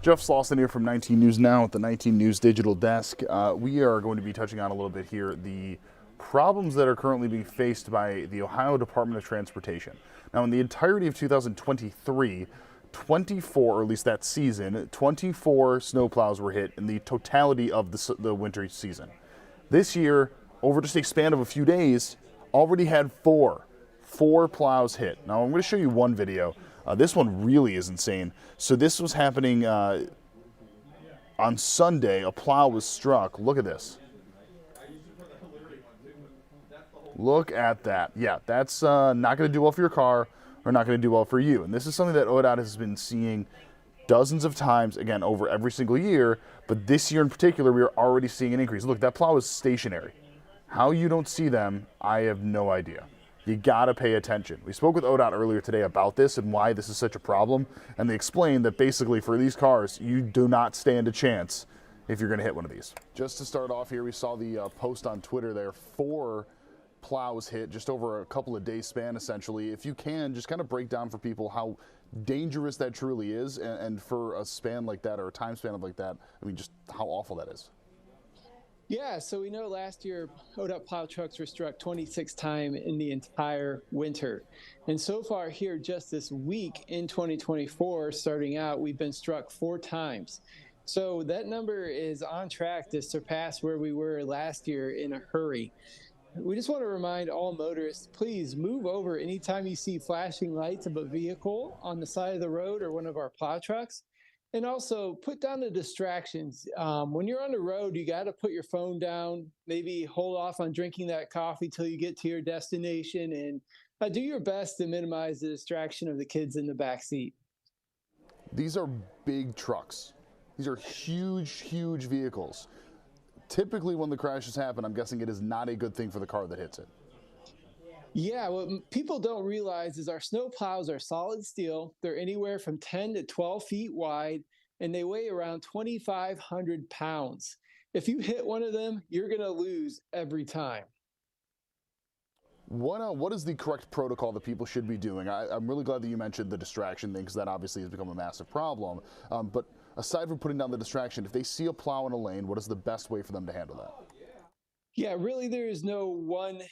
Jeff Slauson here from 19 News Now at the 19 News Digital Desk. We are going to be touching on a little bit here the problems that are currently being faced by the Ohio Department of Transportation. Now, in the entirety of 2023, 24, or at least that season, 24 snowplows were hit in the totality of the winter season. This year, over just a span of a few days, already had four plows hit. Now, I'm going to show you one video. This one really is insane. So this was happening on Sunday. A plow was struck. Look at this. Look at that. Yeah, that's not going to do well for your car or not going to do well for you. And this is something that ODOT has been seeing dozens of times, again, over every single year. But this year in particular, we are already seeing an increase. Look, that plow is stationary. How you don't see them, I have no idea. You gotta pay attention. We spoke with ODOT earlier today about this and why this is such a problem, and they explained that basically for these cars, you do not stand a chance if you're gonna hit one of these. Just to start off here, we saw the post on Twitter there, 4 plows hit just over a couple of days span essentially. If you can, just kind of break down for people how dangerous that truly is, and for a span like that or a time span like that, I mean, just how awful that is. Yeah, so we know last year ODOT plow trucks were struck 26 times in the entire winter. And so far here just this week in 2024, starting out, we've been struck 4 times. So that number is on track to surpass where we were last year in a hurry. We just want to remind all motorists, please move over anytime you see flashing lights of a vehicle on the side of the road or one of our plow trucks. And also put down the distractions. When you're on the road, you got to put your phone down, maybe hold off on drinking that coffee till you get to your destination, and do your best to minimize the distraction of the kids in the back seat. These are big trucks. These are huge vehicles. Typically when the crashes happen, I'm guessing it is not a good thing for the car that hits it. Yeah, what people don't realize is our snow plows are solid steel. They're anywhere from 10 to 12 feet wide, and they weigh around 2,500 pounds. If you hit one of them, you're going to lose every time. What is the correct protocol that people should be doing? I'm really glad that you mentioned the distraction thing, because that obviously has become a massive problem. But aside from putting down the distraction, if they see a plow in a lane, what is the best way for them to handle that? Yeah, really, there is no one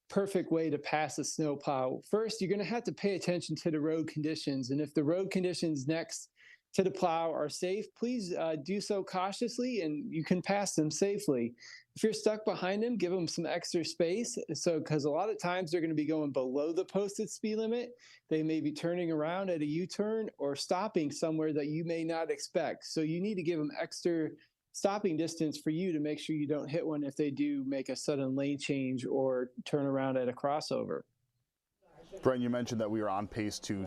perfect way to pass a snow plow. First, you're going to have to pay attention to the road conditions. And if the road conditions next to the plow are safe, please do so cautiously and you can pass them safely. If you're stuck behind them, give them some extra space. So, because a lot of times they're going to be going below the posted speed limit. They may be turning around at a U-turn or stopping somewhere that you may not expect. So you need to give them extra stopping distance for you to make sure you don't hit one if they do make a sudden lane change or turn around at a crossover. Brent, you mentioned that we are on pace to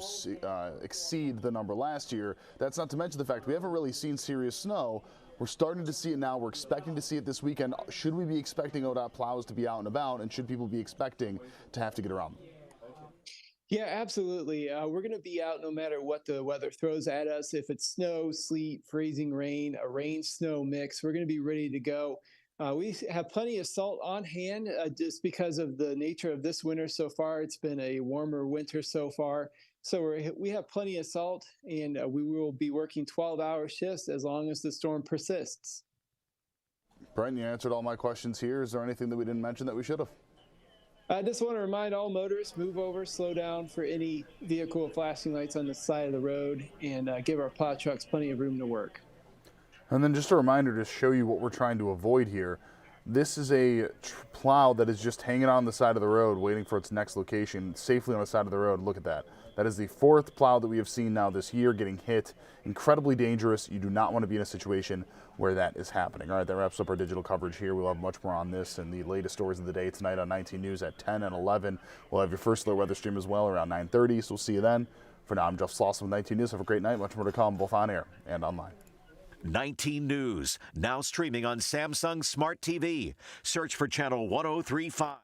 exceed the number last year. That's not to mention the fact we haven't really seen serious snow. We're starting to see it now. We're expecting to see it this weekend. Should we be expecting ODOT plows to be out and about, and should people be expecting to have to get around them? Yeah, absolutely. We're going to be out no matter what the weather throws at us. If it's snow, sleet, freezing rain, a rain-snow mix, we're going to be ready to go. We have plenty of salt on hand just because of the nature of this winter so far. It's been a warmer winter so far. So we have plenty of salt, and we will be working 12-hour shifts as long as the storm persists. Brent, you answered all my questions here. Is there anything that we didn't mention that we should have? I just want to remind all motorists, move over, slow down for any vehicle with flashing lights on the side of the road, and give our plow trucks plenty of room to work. And then just a reminder to show you what we're trying to avoid here. This is a plow that is just hanging on the side of the road waiting for its next location safely on the side of the road. Look at that. That is the 4th plow that we have seen now this year getting hit. Incredibly dangerous. You do not want to be in a situation where that is happening. All right, that wraps up our digital coverage here. We'll have much more on this and the latest stories of the day tonight on 19 News at 10 and 11. We'll have your first alert weather stream as well around 9:30, so we'll see you then. For now, I'm Jeff Slauson with 19 News. Have a great night. Much more to come, both on air and online. 19 News, now streaming on Samsung Smart TV. Search for channel 1035.